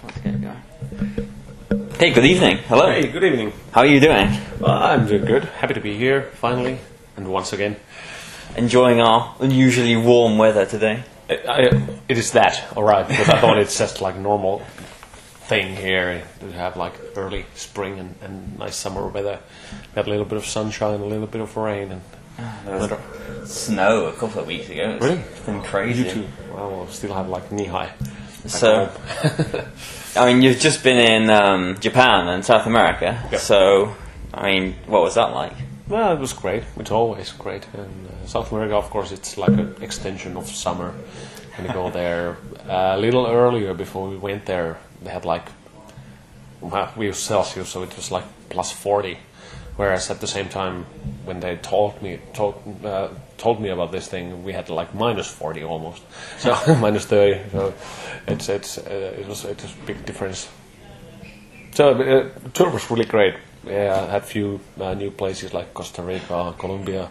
Let's get going. Hey, good evening. Hello. Hey, good evening. How are you doing? I'm doing good. Happy to be here, finally, and once again. Enjoying our unusually warm weather today. It is that, alright, because I thought it's just like normal thing here to have like early spring and nice summer weather. Got a little bit of sunshine, a little bit of rain, and There was snow a couple of weeks ago. Really? It's been crazy. You too. Well, we'll still have like knee high. So, I mean, you've just been in Japan and South America. Yep. So, I mean, what was that like? Well, it was great. It's always great. And South America, of course, it's like an extension of summer. When you go there a little earlier before we went there, they had like, well, we use Celsius, so it was like plus 40. Whereas at the same time, when they told me about this thing, we had like minus 40 almost, so minus 30. So it was a big difference. So the tour was really great. Yeah, I had a few new places like Costa Rica, Colombia,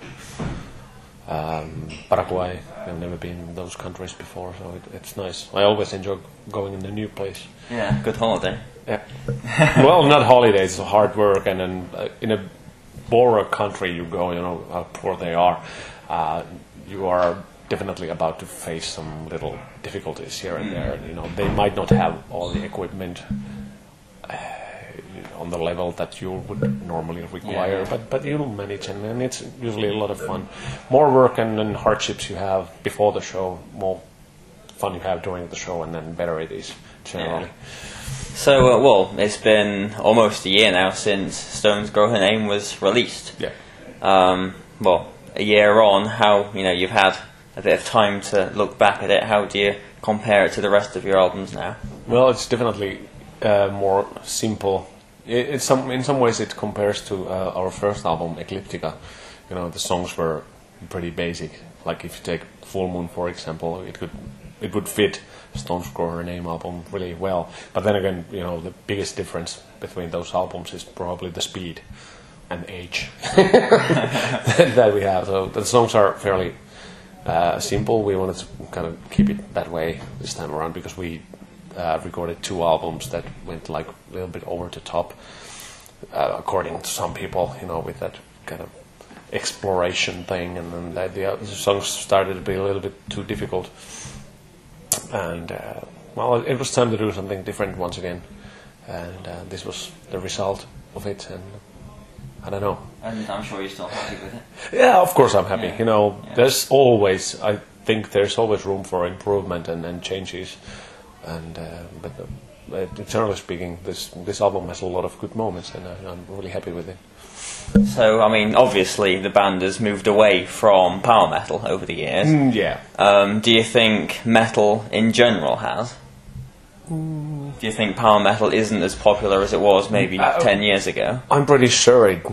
Paraguay. I've never been in those countries before, so it's nice. I always enjoy going in a new place. Yeah, good holiday. Yeah. Well, not holidays, it's hard work, and then in a poorer country you go, you know how poor they are. You are definitely about to face some little difficulties here and there. You know, they might not have all the equipment on the level that you would normally require, but you'll manage, and it's usually a lot of fun. More work and hardships you have before the show, more fun you have during the show, and then better it is generally. Yeah. So, well, it's been almost a year now since Stones Grow Her Name was released. Yeah. Well, a year on, how, you know, you've had a bit of time to look back at it. How do you compare it to the rest of your albums now? Well, it's definitely more simple. In some ways it compares to our first album, Ecliptica. You know, the songs were pretty basic. Like if you take Full Moon, for example, it would fit Stones Grow Her Name album really well. But then again, you know, the biggest difference between those albums is probably the speed and age that we have. So the songs are fairly simple. We wanted to kind of keep it that way this time around because we recorded two albums that went like a little bit over the top, according to some people, you know, with that kind of exploration thing, and then the songs started to be a little bit too difficult. And well, it was time to do something different once again, and this was the result of it. And I don't know. And I'm sure you're still happy with it. Yeah, of course I'm happy. Yeah. You know, Yeah. there's always, I think there's always room for improvement and changes. And but generally speaking, this album has a lot of good moments, and I'm really happy with it. So, I mean, obviously the band has moved away from power metal over the years. Yeah. Do you think metal in general has? Do you think power metal isn't as popular as it was maybe 10 years ago? I'm pretty sure it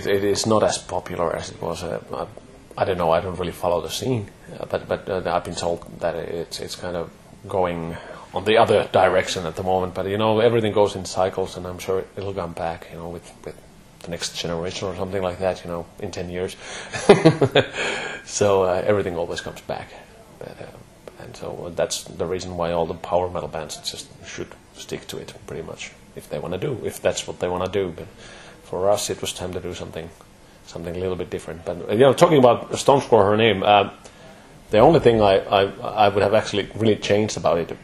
is not as popular as it was. I don't know. I don't really follow the scene, but I've been told that it's kind of going on the other direction at the moment. But you know, everything goes in cycles, and I'm sure it'll come back. You know, with the next generation or something like that. You know, in 10 years. So everything always comes back. And so that's the reason why all the power metal bands just should stick to it, pretty much, if that's what they want to do. But for us, it was time to do something a little bit different. But you know, talking about Stones Grow Her Name, the only thing I would have actually really changed about it,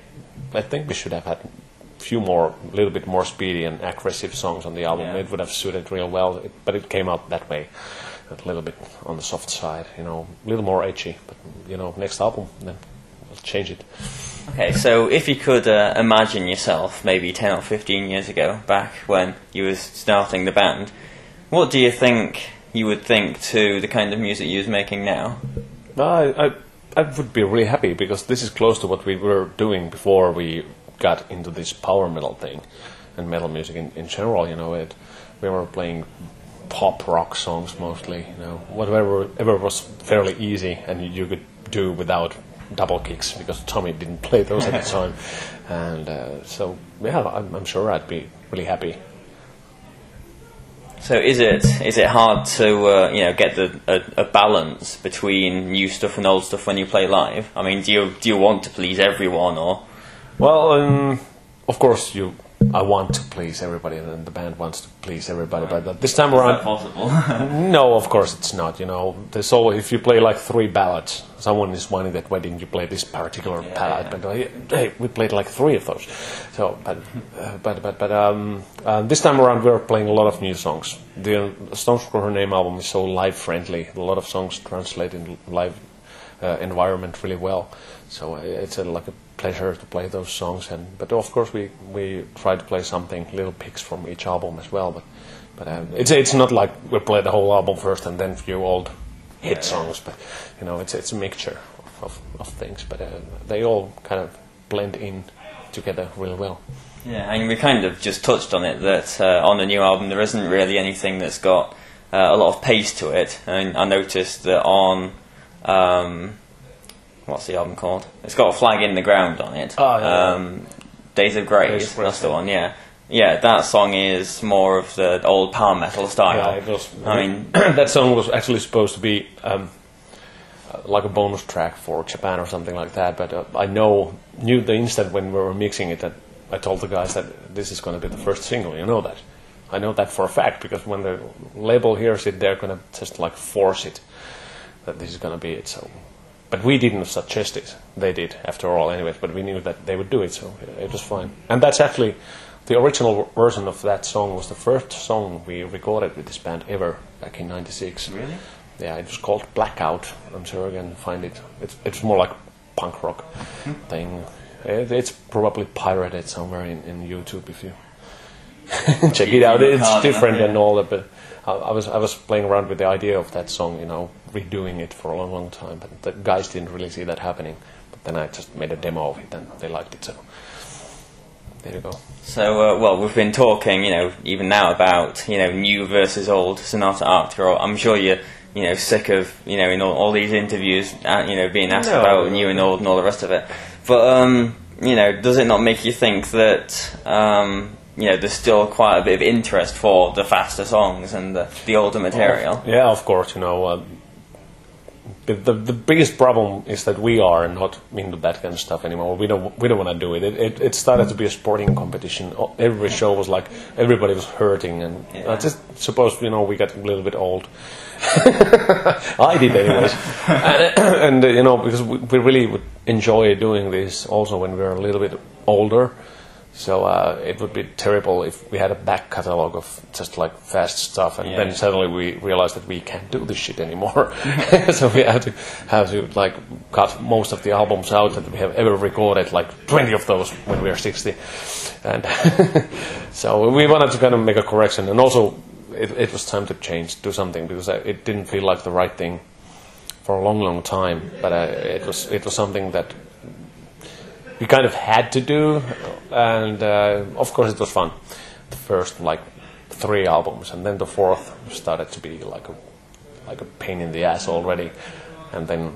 I think we should have had a little bit more speedy and aggressive songs on the album. Yeah. It would have suited real well, but it came out that way, a little bit on the soft side, you know, a little more edgy. But you know, next album, then we'll change it. Okay, so if you could imagine yourself maybe 10 or 15 years ago, back when you was starting the band, what do you think you would think to the kind of music you was making now? I would be really happy, because this is close to what we were doing before we got into this power metal thing and metal music in general. You know, we were playing pop rock songs mostly. You know, whatever was fairly easy and you could do without double kicks, because Tommy didn't play those at the time. And so yeah, I'm sure I'd be really happy. So is it hard to get a balance between new stuff and old stuff when you play live? I mean, do you want to please everyone, or? Well, of course, I want to please everybody, and the band wants to please everybody. But this time around, is that possible? no, of course it's not. There's always, if you play like 3 ballads, someone is wanting that, why didn't you play this particular ballad? But hey, we played like 3 of those. So, but this time around we're playing a lot of new songs. The Stones for Her Name album is so live friendly. A lot of songs translate in live environment really well. So it's like a pleasure to play those songs, but of course we try to play little picks from each album as well. But it's not like we play the whole album first and then a few old hit songs. But it's a mixture of things. But they all kind of blend in together really well. Yeah, and we kind of just touched on it that on the new album there isn't really anything that's got a lot of pace to it. And I noticed that on what's the album called? It's got a flag in the ground on it. Oh, yeah. Days of Grace, that's the one, yeah. Yeah, that song is more of the old power metal style. Yeah, it was. I mean, that song was actually supposed to be like a bonus track for Japan or something like that. But I knew the instant when we were mixing it that I told the guys that this is going to be the first single. You know that. I know that for a fact because when the label hears it, they're going to just like force it that this is going to be it. So. But we didn't suggest it. They did, after all, anyways. But we knew that they would do it, so it was fine. And that's actually the original version of that song was the first song we recorded with this band ever back in '96. Really? Yeah, it was called Blackout. I'm sure you can find it. It's more like punk rock thing. It's probably pirated somewhere in YouTube if you check it out. It's different and all that, but. I was playing around with the idea of that song, redoing it for a long time, but the guys didn't really see that happening. But then I just made a demo of it, and they liked it. So there you go. So well, we've been talking, even now about new versus old Sonata Arctica. I'm sure you're sick of in all these interviews, being asked about new and old and all the rest of it. But does it not make you think that? There's still quite a bit of interest for the faster songs and the older material. Yeah, of course. The biggest problem is that we are not into that kind of stuff anymore. We don't want to do it. It started to be a sporting competition. Every show was like everybody was hurting, and I just suppose we got a little bit old. I did anyways, and because we really would enjoy doing this also when we were a little bit older. So it would be terrible if we had a back catalogue of just like fast stuff, and then suddenly we realized that we can't do this shit anymore. So we have to like cut most of the albums out that we have ever recorded, like 20 of those when we were 60, and so we wanted to kind of make a correction, and also it was time to do something because it didn't feel like the right thing for a long time, but it was something that. We kind of had to do, and of course it was fun. The first 3 albums, and then the 4th started to be like a pain in the ass already, and then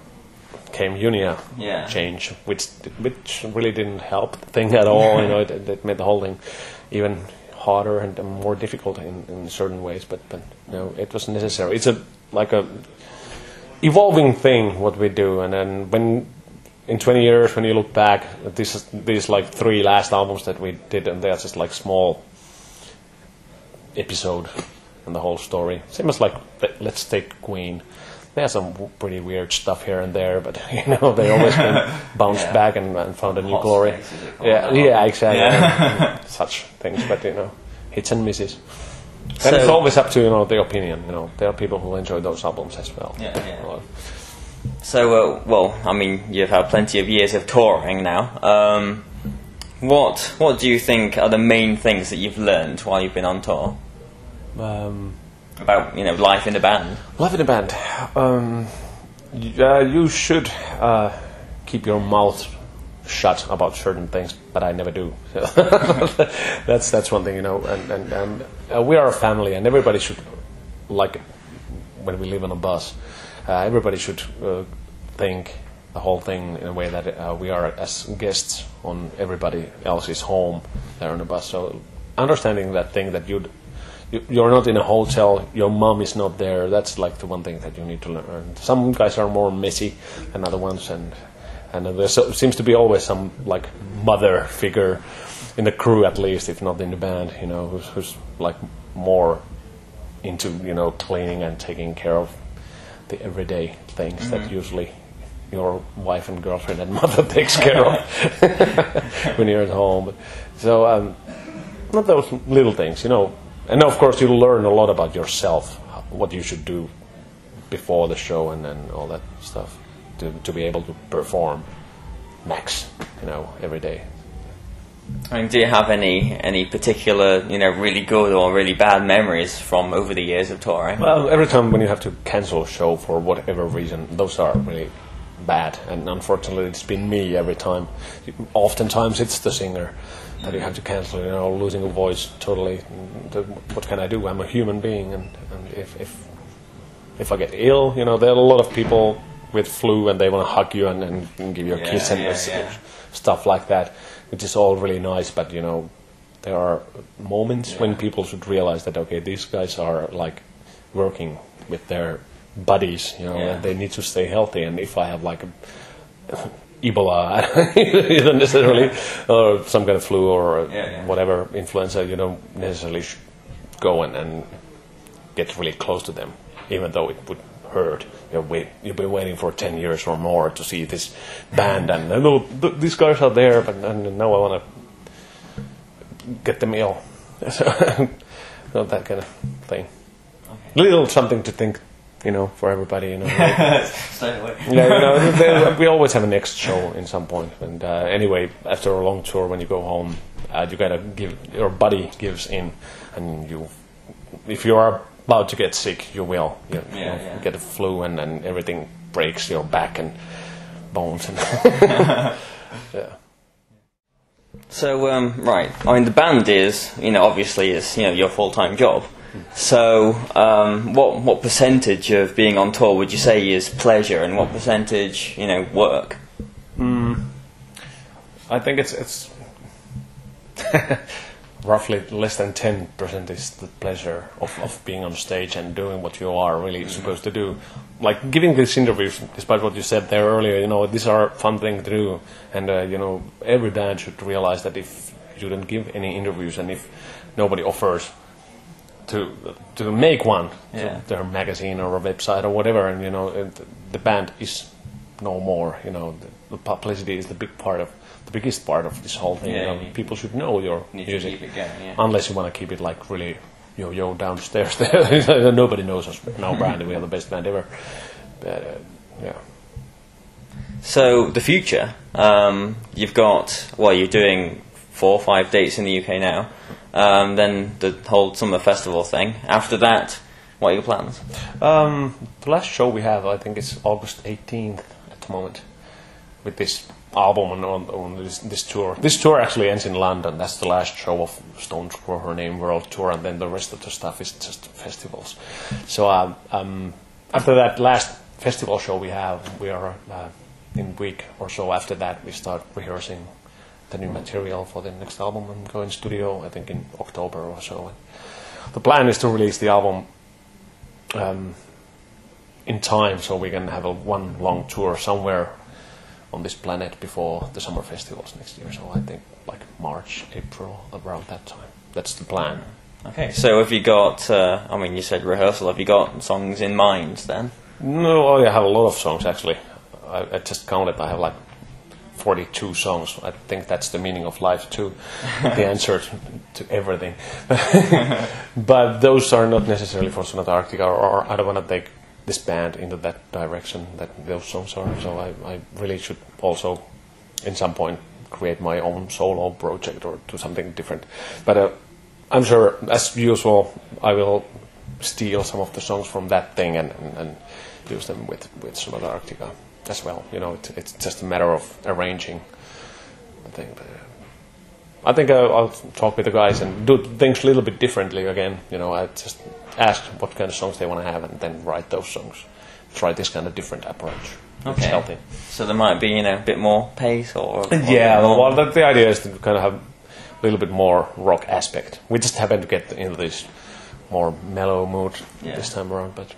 came Junia change, which really didn't help the thing at all. It made the whole thing even harder and more difficult in certain ways. But it was necessary. It's a evolving thing what we do, and then when. In 20 years, when you look back at these 3 last albums that we did, and they're just like small episode in the whole story. Same as let's take Queen. There's some pretty weird stuff here and there, but they always bounced back and found a new glory. Yeah, exactly. Yeah. Such things, but hits and misses. And it's always up to the opinion. There are people who enjoy those albums as well. Yeah. So, you've had plenty of years of touring now. What do you think are the main things that you've learned while you've been on tour? About life in a band. Life in a band. You should keep your mouth shut about certain things, but I never do. That's one thing, And we are a family, and everybody should when we live on a bus. Everybody should think the whole thing in a way that we are as guests on everybody else's home there on the bus. So understanding that thing that you're not in a hotel, your mom is not there. That's the one thing that you need to learn. Some guys are more messy than other ones, and there seems to be always some mother figure in the crew at least, if not in the band, who's like more into cleaning and taking care of the everyday things that usually your wife and girlfriend and mother takes care of when you're at home. But, so not those little things, and of course you learn a lot about yourself, what you should do before the show and all that stuff to be able to perform max, every day. I mean, do you have any particular, really good or really bad memories from over the years of touring? Well, every time when you have to cancel a show for whatever reason, those are really bad, and unfortunately it's been me every time. Oftentimes it's the singer that you have to cancel, losing a voice totally. What can I do? I'm a human being, and if I get ill, there are a lot of people with flu and they want to hug you and give you a kiss and stuff like that, which is all really nice, but there are moments when people should realize that, okay, these guys are like working with their buddies, and they need to stay healthy, and if I have like Ebola, not necessarily, or some kind of flu or whatever, influenza, you don't necessarily go and get really close to them, even though it would hurt. You've been waiting for 10 years or more to see this band, and I know these guys are there, but now I want to get them ill. So that kind of thing. Okay. Little something to think, for everybody. We always have a next show in some point, and anyway, after a long tour, when you go home, you gotta your body gives in, and if you are about to get sick, you will. You get a flu and everything breaks your back and bones. And yeah. So, right, I mean, the band is, obviously is, your full-time job. So, what percentage of being on tour would you say is pleasure, and what percentage, work? I think it's roughly less than 10% is the pleasure of being on stage and doing what you are really supposed to do. Like giving these interviews, despite what you said there earlier, these are fun things to do. And, every band should realize that if you don't give any interviews and if nobody offers to make one, to their magazine or a website or whatever, and, the band is no more, the publicity is the biggest part of this whole thing. People should know your music, keep it going, unless you want to keep it like really yo downstairs there. Nobody knows us now, Brandy. We are the best band ever. But, So the future, you've got you're doing 4 or 5 dates in the UK now. Then the whole summer festival thing. After that, what are your plans? The last show we have, I think, is August 18th at the moment, with this album on this tour. This tour actually ends in London. That's the last show of Stones for Her Name World Tour, and then the rest of the stuff is just festivals. So after that last festival show we are in a week or so after that we start rehearsing the new material for the next album and go in studio, I think in October or so. And the plan is to release the album in time so we can have one long tour somewhere on this planet before the summer festivals next year. So I think like March, April, around that time. That's the plan. Okay, so have you got, you said rehearsal, have you got songs in mind then? No, I have a lot of songs actually. I just counted, I have like 42 songs. I think that's the meaning of life too, the answer to everything. But those are not necessarily for Sonata Arctica, or I don't want to take this band into that direction that those songs are. So I really should also, in some point, create my own solo project or do something different. But I'm sure, as usual, I will steal some of the songs from that thing and use them with Sonata Arctica as well. It's just a matter of arranging the thing. But, I think I'll talk with the guys and do things a little bit differently again. I just ask what kind of songs they want to have and then write those songs. Try this kind of different approach. Okay. It's healthy. So there might be, a bit more pace or yeah, well, the idea is to kind of have a little bit more rock aspect. We just happen to get into this more mellow mood this time around, but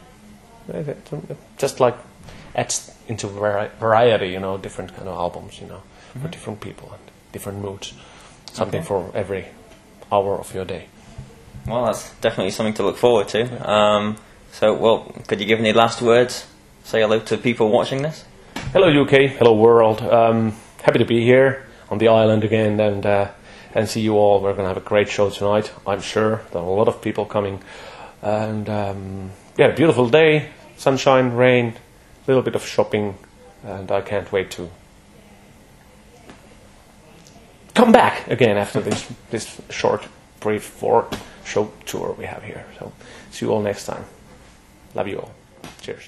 just like adds into variety, different kind of albums, for different people and different moods. something for every hour of your day. Well, that's definitely something to look forward to. So, well, could you give any last words? Say hello to people watching this. Hello UK, hello world. Happy to be here on the island again and see you all. We're going to have a great show tonight, I'm sure. There are a lot of people coming. And beautiful day, sunshine, rain, a little bit of shopping, and I can't wait to come back again after this short, brief 4-show tour we have here. So see you all next time. Love you all. Cheers.